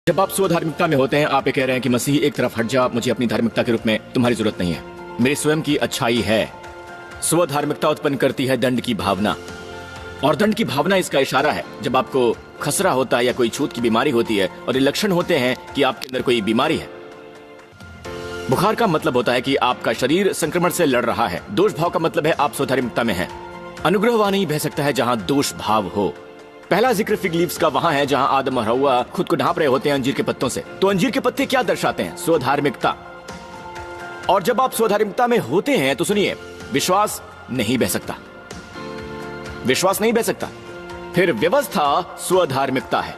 जब आप स्वधार्मिकता में होते हैं, आप ये कह रहे हैं कि मसीह एक तरफ हट जा, मुझे अपनी धार्मिकता के रूप में तुम्हारी जरूरत नहीं है, मेरी स्वयं की अच्छाई है। स्वधार्मिकता उत्पन्न करती है दंड की भावना, और दंड की भावना इसका इशारा है। जब आपको खसरा होता है या कोई छूत की बीमारी होती है और ये लक्षण होते हैं कि आपके अंदर कोई बीमारी है। बुखार का मतलब होता है कि आपका शरीर संक्रमण से लड़ रहा है। दोष भाव का मतलब है आप स्वधार्मिकता में हैं। अनुग्रह वहां नहीं बह सकता है जहां दोष भाव हो। पहला जिक्र फिग लीव्स का वहां है जहां आदम और हव्वा खुद को ढांप रहे होते हैं अंजीर के पत्तों से। तो अंजीर के पत्ते क्या दर्शाते हैं? स्वधार्मिकता। और जब आप स्वधार्मिकता में होते हैं तो सुनिए, विश्वास नहीं बह सकता, विश्वास नहीं बह सकता। फिर व्यवस्था स्वधार्मिकता है।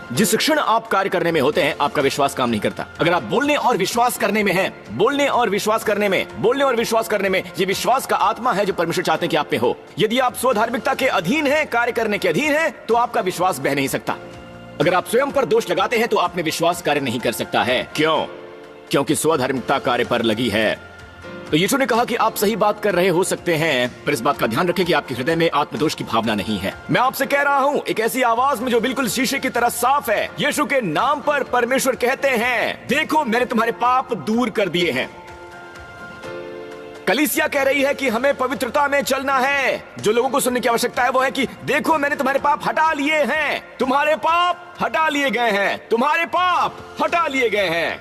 जिस क्षण आप कार्य करने में होते हैं, आपका विश्वास काम नहीं करता। अगर आप बोलने और विश्वास करने में हैं, बोलने और विश्वास करने में, बोलने और विश्वास करने में, ये विश्वास का आत्मा है जो परमेश्वर चाहते हैं कि आप में हो। यदि आप स्वधार्मिकता के अधीन हैं, कार्य करने के अधीन हैं, तो आपका विश्वास बह नहीं सकता। अगर आप स्वयं पर दोष लगाते हैं तो आप में विश्वास कार्य नहीं कर सकता है। क्यों? क्योंकि स्वधार्मिकता कार्य पर लगी है। तो यीशु ने कहा कि आप सही बात कर रहे हो सकते हैं, पर इस बात का ध्यान रखें कि आपके हृदय में आत्मदोष की भावना नहीं है। मैं आपसे कह रहा हूं एक ऐसी आवाज में जो बिल्कुल शीशे की तरह साफ है। यीशु के नाम पर परमेश्वर कहते हैं, देखो मैंने तुम्हारे पाप दूर कर दिए हैं। कलीसिया कह रही है कि हमें पवित्रता में चलना है। जो लोगों को सुनने की आवश्यकता है वो है कि देखो मैंने तुम्हारे पाप हटा लिए हैं, तुम्हारे पाप हटा लिए गए हैं, तुम्हारे पाप हटा लिए गए हैं।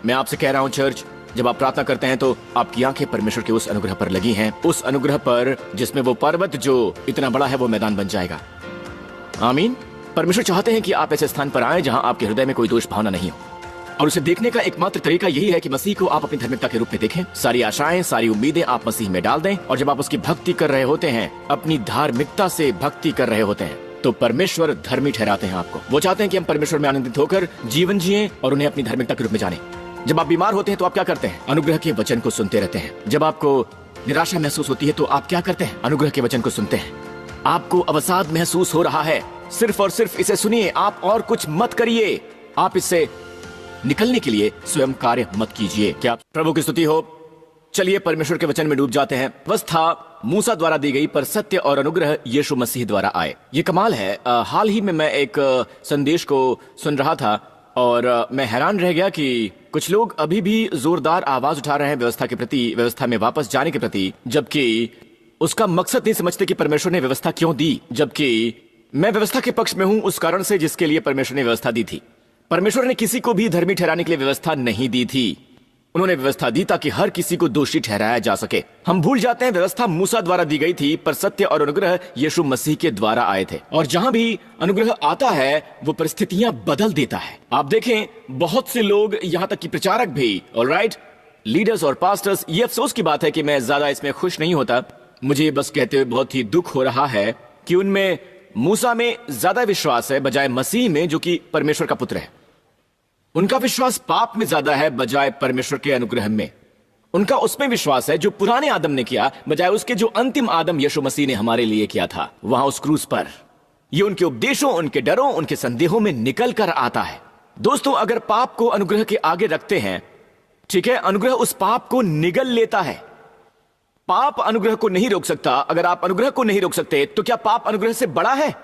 मैं आपसे कह रहा हूं चर्च, जब आप प्रार्थना करते हैं तो आपकी आंखें परमेश्वर के उस अनुग्रह पर लगी हैं, उस अनुग्रह पर जिसमें वो पर्वत जो इतना बड़ा है वो मैदान बन जाएगा। आमीन। परमेश्वर चाहते हैं कि आप ऐसे स्थान पर आए जहां आपके हृदय में कोई दोष भावना नहीं हो, और उसे देखने का एकमात्र तरीका यही है कि मसीह को आप अपनी धार्मिकता के रूप में देखें। सारी आशाएं, सारी उम्मीदें आप मसीह में डाल दें, और जब आप उसकी भक्ति कर रहे होते हैं, अपनी धार्मिकता से भक्ति कर रहे होते हैं, तो परमेश्वर धर्मी ठहराते हैं आपको। वो चाहते हैं कि हम परमेश्वर में आनंदित होकर जीवन जिएं और उन्हें अपनी धार्मिकता के रूप में जानें। जब आप बीमार होते हैं तो आप क्या करते हैं? अनुग्रह के वचन को सुनते रहते हैं। जब आपको निराशा महसूस होती है तो आप क्या करते हैं? अनुग्रह के वचन को सुनते हैं। आपको अवसाद महसूस हो रहा है, सिर्फ और सिर्फ इसे सुनिए, आप और कुछ मत करिए। आप इससे निकलने के लिए स्वयं कार्य मत कीजिए। क्या प्रभु की स्तुति हो। चलिए परमेश्वर के वचन में डूब जाते हैं। व्यवस्था मूसा द्वारा दी गई, पर सत्य और अनुग्रह यीशु मसीह द्वारा आए। ये कमाल है। हाल ही में मैं एक संदेश को सुन रहा था और मैं हैरान रह गया कि कुछ लोग अभी भी जोरदार आवाज उठा रहे हैं व्यवस्था के प्रति, व्यवस्था में वापस जाने के प्रति, जबकि उसका मकसद नहीं समझते कि परमेश्वर ने व्यवस्था क्यों दी। जबकि मैं व्यवस्था के पक्ष में हूं उस कारण से जिसके लिए परमेश्वर ने व्यवस्था दी थी। परमेश्वर ने किसी को भी धर्मी ठहराने के लिए व्यवस्था नहीं दी थी। उन्होंने व्यवस्था दी ताकि हर किसी को दोषी ठहराया जा सके। हम भूल जाते हैं व्यवस्था मूसा द्वारा दी गई थी, पर सत्य और अनुग्रह यीशु मसीह के द्वारा आए थे। और जहां भी अनुग्रह आता है वो परिस्थितियां बदल देता है। आप देखें, बहुत से लोग, यहां तक कि प्रचारक भी, ऑलराइट, लीडर्स और पास्टर्स, ये अफसोस की बात है कि मैं ज्यादा इसमें खुश नहीं होता। मुझे बस कहते हुए बहुत ही दुख हो रहा है कि उनमें मूसा में ज्यादा विश्वास है बजाय मसीह में, जो कि परमेश्वर का पुत्र है। उनका विश्वास पाप में ज्यादा है बजाय परमेश्वर के अनुग्रह में। उनका उसमें विश्वास है जो पुराने आदम ने किया बजाय उसके जो अंतिम आदम यीशु मसीह ने हमारे लिए किया था वहां उस क्रूस पर। ये उनके उपदेशों, उनके डरों, उनके संदेहों में निकल कर आता है। दोस्तों, अगर पाप को अनुग्रह के आगे रखते हैं, ठीक है, अनुग्रह उस पाप को निगल लेता है। पाप अनुग्रह को नहीं रोक सकता। अगर आप अनुग्रह को नहीं रोक सकते तो क्या पाप अनुग्रह से बड़ा है?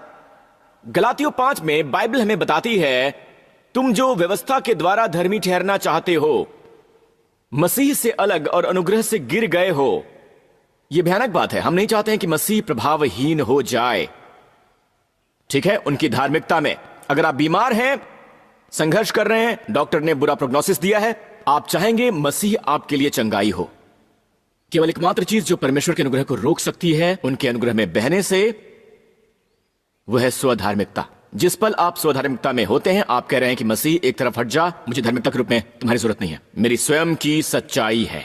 गलातियों 5 में बाइबल हमें बताती है, तुम जो व्यवस्था के द्वारा धर्मी ठहरना चाहते हो, मसीह से अलग और अनुग्रह से गिर गए हो। यह भयानक बात है। हम नहीं चाहते हैं कि मसीह प्रभावहीन हो जाए, ठीक है, उनकी धार्मिकता में। अगर आप बीमार हैं, संघर्ष कर रहे हैं, डॉक्टर ने बुरा प्रोग्नोसिस दिया है, आप चाहेंगे मसीह आपके लिए चंगाई हो। केवल एकमात्र चीज जो परमेश्वर के अनुग्रह को रोक सकती है उनके अनुग्रह में बहने से, वह है स्वधार्मिकता। जिस पल आप स्वधार्मिकता में होते हैं, आप कह रहे हैं कि मसीह एक तरफ हट जा, मुझे धार्मिकता के रूप में तुम्हारी जरूरत नहीं है, मेरी स्वयं की सच्चाई है।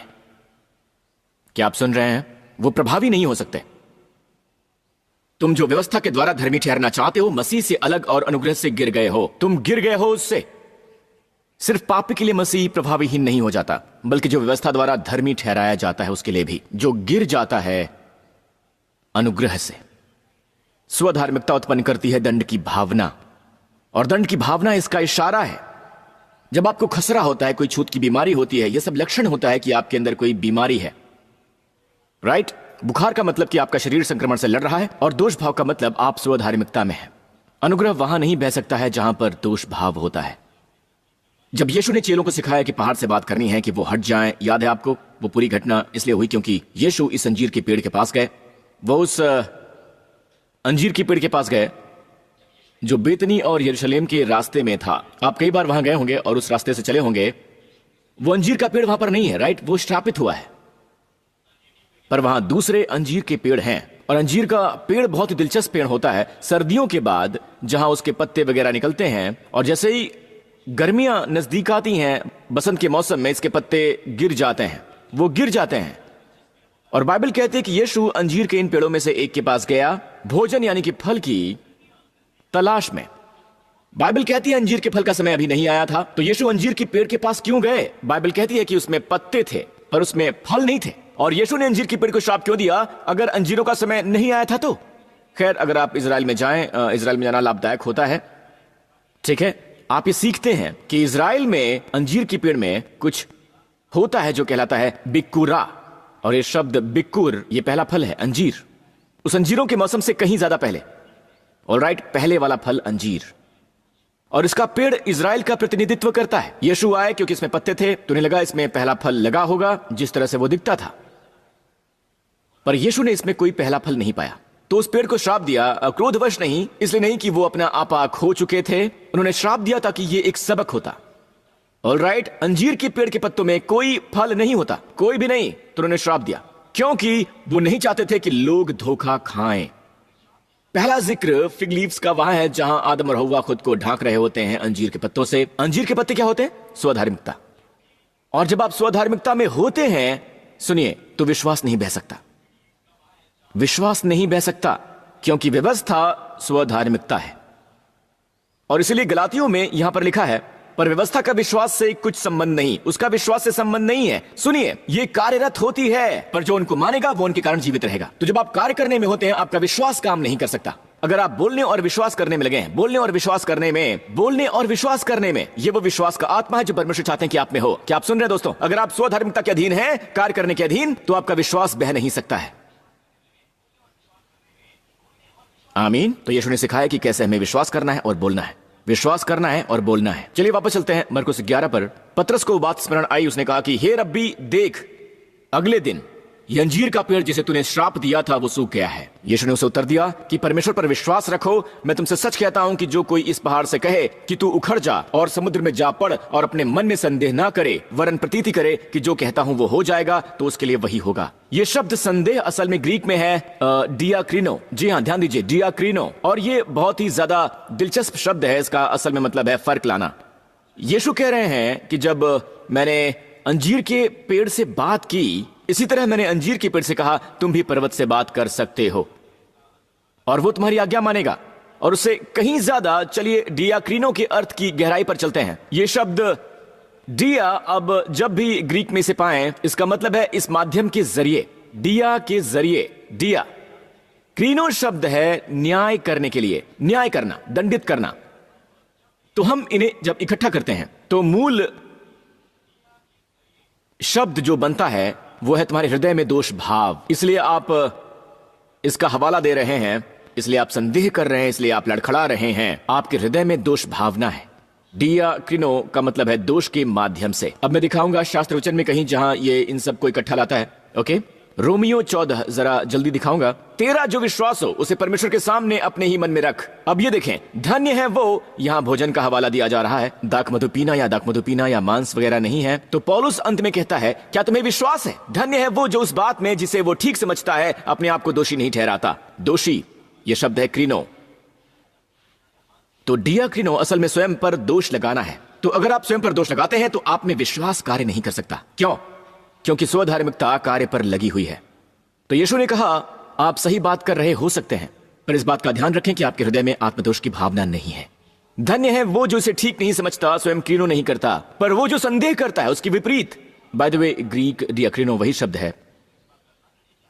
क्या आप सुन रहे हैं? वो प्रभावी नहीं हो सकते। तुम जो व्यवस्था के द्वारा धर्मी ठहरना चाहते हो, मसीह से अलग और अनुग्रह से गिर गए हो। तुम गिर गए हो उससे। सिर्फ पापी के लिए मसीह प्रभावीहीन नहीं हो जाता, बल्कि जो व्यवस्था द्वारा धर्मी ठहराया जाता है उसके लिए भी, जो गिर जाता है अनुग्रह से। स्वधार्मिकता उत्पन्न करती है दंड की भावना, और दंड की भावना इसका इशारा है। जब आपको खसरा होता है, कोई छूत की बीमारी होती है, यह सब लक्षण होता है कि आपके अंदर कोई बीमारी है, राइट। बुखार का मतलब कि आपका शरीर संक्रमण से लड़ रहा है, और दोष भाव का मतलब आप स्वधार्मिकता में हैं। अनुग्रह वहां नहीं बह सकता है जहां पर दोष भाव होता है। जब यीशु ने चेलों को सिखाया कि पहाड़ से बात करनी है कि वो हट जाएं, याद है आपको वो पूरी घटना इसलिए हुई क्योंकि यीशु इस अंजीर के पेड़ के पास गए। वो उस अंजीर के पेड़ के पास गए जो बेतनी और यरूशलेम के रास्ते में था। आप कई बार वहां गए होंगे और उस रास्ते से चले होंगे। वो अंजीर का पेड़ वहां पर नहीं है, राइट, वो श्रापित हुआ है, पर वहां दूसरे अंजीर के पेड़ हैं। और अंजीर का पेड़ बहुत ही दिलचस्प पेड़ होता है। सर्दियों के बाद जहां उसके पत्ते वगैरह निकलते हैं और जैसे ही गर्मियां नजदीक आती हैं, बसंत के मौसम में इसके पत्ते गिर जाते हैं, वो गिर जाते हैं। और बाइबल कहते हैं कि यीशु अंजीर के इन पेड़ों में से एक के पास गया, भोजन यानी कि फल की तलाश में। बाइबल कहती है अंजीर के फल का समय अभी नहीं आया था, तो यीशु अंजीर के पेड़ के पास क्यों गए? बाइबल कहती है कि उसमें पत्ते थे पर उसमें फल नहीं थे। और यीशु ने अंजीर के पेड़ को श्राप क्यों दिया अगर अंजीरों का समय नहीं आया था? तो खैर, अगर आप इजराइल में जाएं, इजराइल में जाना लाभदायक होता है, ठीक है। आप ये सीखते हैं कि इजराइल में अंजीर के पेड़ में कुछ होता है जो कहलाता है बिक्कुरा। और ये शब्द बिक्कुर, ये पहला फल है अंजीर, उस अंजीरों के मौसम से कहीं ज्यादा पहले। ऑलराइट, पहले वाला फल अंजीर, और इसका पेड़ इजराइल का प्रतिनिधित्व करता है। यीशु आए क्योंकि इसमें पत्ते थे, तो उन्हें लगा इसमें पहला फल लगा होगा जिस तरह से वो दिखता था, पर यीशु ने इसमें कोई पहला फल नहीं पाया, तो उस पेड़ को श्राप दिया। क्रोधवश नहीं, इसलिए नहीं कि वो अपना आपा खो चुके थे, उन्होंने श्राप दिया ताकि ये एक सबक होता। ऑलराइट, अंजीर के पेड़ के पत्तों में कोई फल नहीं होता, कोई भी नहीं, तो उन्होंने श्राप दिया क्योंकि वो नहीं चाहते थे कि लोग धोखा खाएं। पहला जिक्र फिग लीव्स का वहां है जहां आदम और हव्वा खुद को ढांक रहे होते हैं अंजीर के पत्तों से। अंजीर के पत्ते क्या होते हैं? स्वधार्मिकता। और जब आप स्वधार्मिकता में होते हैं, सुनिए, तो विश्वास नहीं बह सकता, विश्वास नहीं बह सकता, क्योंकि व्यवस्था स्वधार्मिकता है। और इसलिए गलातियों में यहां पर लिखा है, पर व्यवस्था का विश्वास से कुछ संबंध नहीं, उसका विश्वास से संबंध नहीं है। सुनिए, ये कार्यरत होती है, पर जो उनको मानेगा वो उनके कारण जीवित रहेगा। तो जब आप कार्य करने में होते हैं, आपका विश्वास काम नहीं कर सकता। अगर आप बोलने और विश्वास करने में लगे हैं, बोलने और विश्वास करने में, ये वो विश्वास का आत्मा है जो परमेश्वर चाहते हैं कि आप में हो। क्या आप सुन रहे हैं दोस्तों? अगर आप स्वधार्मिकता के अधीन हैं, कार्य करने के अधीन, तो आपका विश्वास बह नहीं सकता है। आमीन। तो यीशु ने सिखाया कि कैसे हमें विश्वास करना है और बोलना है, विश्वास करना है और बोलना है। चलिए वापस चलते हैं मरकुस 11 पर। पतरस को बात स्मरण आई, उसने कहा कि हे रब्बी, देख, अगले दिन ये अंजीर का पेड़ जिसे तूने श्राप दिया था वो सूख गया है। यीशु ने उसे उत्तर दिया कि परमेश्वर पर विश्वास रखो। मैं तुमसे सच कहता हूं कि जो कोई इस पहाड़ से कहे कि तू उखड़ जा और समुद्र में जा पड़ और अपने मन में संदेह ना करे, वरन प्रतीति करे कि जो कहता हूं वो हो जाएगा, तो उसके लिए वही होगा। ये शब्द संदेह असल में ग्रीक में है डियाक्रीनो। जी हाँ, ध्यान दीजिए, डियाक्रीनो। और ये बहुत ही ज्यादा दिलचस्प शब्द है। इसका असल में मतलब है फर्क लाना। यीशु कह रहे हैं कि जब मैंने अंजीर के पेड़ से बात की, इसी तरह मैंने अंजीर के पेड़ से कहा तुम भी पर्वत से बात कर सकते हो और वो तुम्हारी आज्ञा मानेगा। और उससे कहीं ज्यादा, चलिए डियाक्रीनो के अर्थ की गहराई पर चलते हैं। ये शब्द डिया, अब जब भी ग्रीक में से पाएं, इसका मतलब है इस माध्यम के जरिए, डिया के जरिए। डिया क्रीनो शब्द है न्याय करने के लिए, न्याय करना, दंडित करना। तो हम इन्हें जब इकट्ठा करते हैं तो मूल शब्द जो बनता है वो है तुम्हारे हृदय में दोष भाव। इसलिए आप इसका हवाला दे रहे हैं, इसलिए आप संदेह कर रहे हैं, इसलिए आप लड़खड़ा रहे हैं। आपके हृदय में दोष भावना है। डियाक्रीनो का मतलब है दोष के माध्यम से। अब मैं दिखाऊंगा शास्त्र वचन में कहीं जहां ये इन सब को इकट्ठा लाता है। ओके, रोमियो 14 जरा जल्दी दिखाऊंगा। तेरा जो विश्वास हो उसे परमेश्वर के सामने अपने ही मन में रख। अब ये देखें, धन्य है वो, यहां भोजन का हवाला दिया जा रहा है। दाख मधु पीना या मांस वगैरह नहीं है। तो पौलुस अंत में कहता है, क्या तुम्हें विश्वास है? धन्य है वो जो उस बात में जिसे वो ठीक समझता है अपने आप को दोषी नहीं ठहराता। दोषी, ये शब्द है क्रीनो। तो डियाक्रीनो असल में स्वयं पर दोष लगाना है। तो अगर आप स्वयं पर दोष लगाते हैं तो आप में विश्वास कार्य नहीं कर सकता। क्यों? क्योंकि स्वधार्मिकता कार्य पर लगी हुई है। तो यीशु ने कहा, आप सही बात कर रहे हो सकते हैं, पर इस बात का ध्यान रखें कि आपके हृदय में आत्मदोष की भावना नहीं है। धन्य है वो जो इसे ठीक नहीं समझता, स्वयं क्रीनो नहीं करता, पर वो जो संदेह करता है उसकी विपरीत। बाय द वे, ग्रीक डियाक्रीनो वही शब्द है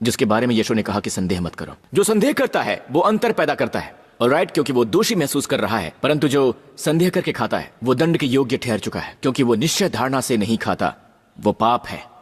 जिसके बारे में यीशु ने कहा कि संदेह मत करो। जो संदेह करता है वो अंतर पैदा करता है, ऑलराइट, क्योंकि वो दोषी महसूस कर रहा है। परंतु जो संदेह करके खाता है वो दंड के योग्य ठहर चुका है, क्योंकि वो निश्चय धारणा से नहीं खाता, वो पाप है।